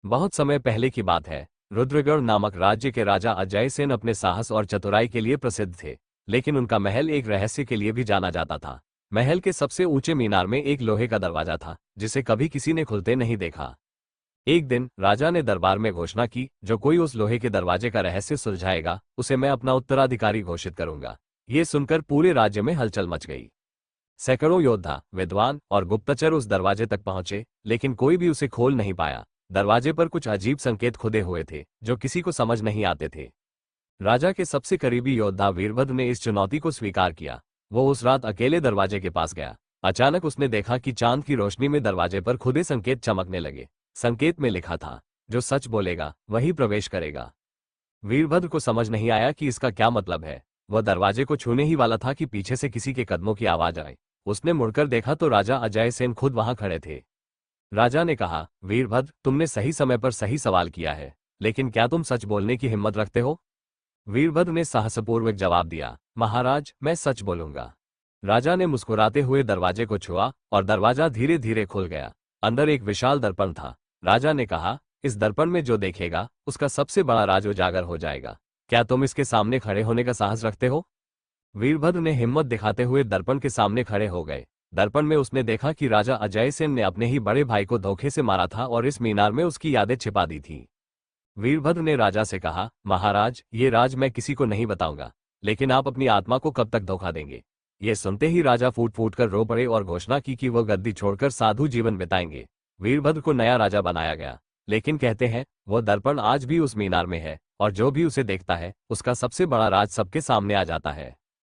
बहुत समय पहले की बात है। रुद्रगढ़ नामक राज्य के राजा अजय सेन अपने साहस और चतुराई के लिए प्रसिद्ध थे, लेकिन उनका महल एक रहस्य के लिए भी जाना जाता था। महल के सबसे ऊंचे मीनार में एक लोहे का दरवाजा था, जिसे कभी किसी ने खुलते नहीं देखा। एक दिन राजा ने दरबार में घोषणा की, जो कोई उस लोहे के दरवाजे का रहस्य सुलझाएगा, उसे मैं अपना उत्तराधिकारी घोषित करूंगा। ये सुनकर पूरे राज्य में हलचल मच गई। सैकड़ों योद्धा, विद्वान और गुप्तचर उस दरवाजे तक पहुंचे, लेकिन कोई भी उसे खोल नहीं पाया। दरवाजे पर कुछ अजीब संकेत खुदे हुए थे, जो किसी को समझ नहीं आते थे। राजा के सबसे करीबी योद्धा वीरभद्र ने इस चुनौती को स्वीकार किया। वो उस रात अकेले दरवाजे के पास गया। अचानक उसने देखा कि चांद की रोशनी में दरवाजे पर खुदे संकेत चमकने लगे। संकेत में लिखा था, जो सच बोलेगा वही प्रवेश करेगा। वीरभद्र को समझ नहीं आया कि इसका क्या मतलब है। वह दरवाजे को छूने ही वाला था कि पीछे से किसी के कदमों की आवाज आई। उसने मुड़कर देखा तो राजा अजय सेन खुद वहां खड़े थे। राजा ने कहा, वीरभद्र, तुमने सही समय पर सही सवाल किया है, लेकिन क्या तुम सच बोलने की हिम्मत रखते हो? वीरभद्र ने साहसपूर्वक जवाब दिया, महाराज, मैं सच बोलूंगा। राजा ने मुस्कुराते हुए दरवाजे को छुआ और दरवाजा धीरे धीरे खुल गया। अंदर एक विशाल दर्पण था। राजा ने कहा, इस दर्पण में जो देखेगा उसका सबसे बड़ा राज उजागर हो जाएगा। क्या तुम इसके सामने खड़े होने का साहस रखते हो? वीरभद्र ने हिम्मत दिखाते हुए दर्पण के सामने खड़े हो गए। दर्पण में उसने देखा कि राजा अजय सेन ने अपने ही बड़े भाई को धोखे से मारा था और इस मीनार में उसकी यादें छिपा दी थी। वीरभद्र ने राजा से कहा, महाराज, ये राज मैं किसी को नहीं बताऊंगा, लेकिन आप अपनी आत्मा को कब तक धोखा देंगे? ये सुनते ही राजा फूट फूट कर रो पड़े और घोषणा की कि वह गद्दी छोड़कर साधु जीवन बिताएंगे। वीरभद्र को नया राजा बनाया गया, लेकिन कहते हैं वह दर्पण आज भी उस मीनार में है, और जो भी उसे देखता है उसका सबसे बड़ा राज सबके सामने आ जाता है।